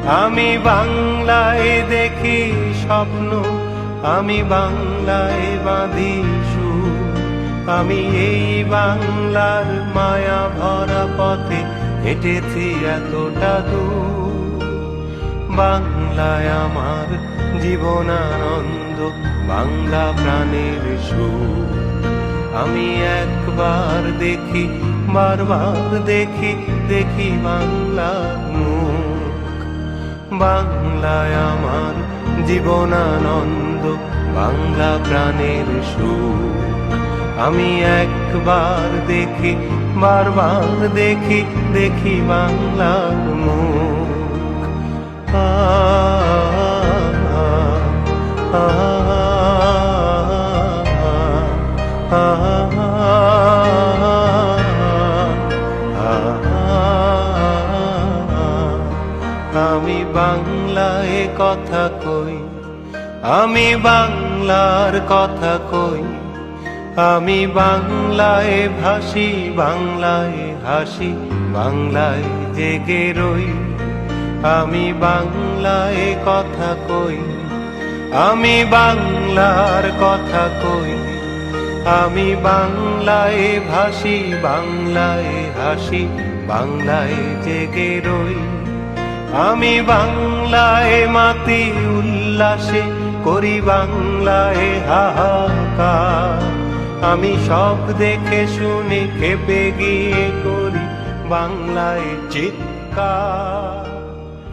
আমি বাংলায় দেখি স্বপ্ন, আমি বাংলায় বাঁধি সুর। আমি এই বাংলার মায়া ভরা পথে হেঁটেছি এতটা দূর। বাংলায় আমার জীবনানন্দ, বাংলা প্রাণের সুর। আমি একবার দেখি, বারবার দেখি, দেখি বাংলার মুখ। বাংলায় আমার জীবনানন্দ, বাংলা প্রাণের সুর। আমি একবার দেখি, বারবার দেখি, দেখি বাংলার মুখ। আ আ আ আমি বাংলায় কথা কই, আমি বাংলার কথা কই। আমি বাংলায় ভাসি, বাংলায় হাসি, বাংলায় জেগে রই। আমি বাংলায় কথা কই, আমি বাংলার কথা কই। আমি বাংলায় ভাসি, বাংলায় হাসি, বাংলায় জেগে রই। আমি বাংলায় মাতি উল্লাসে, করি বাংলায় হাহাকার। আমি সব দেখে শুনে খেপে গিয়ে করি বাংলায় চিৎকার।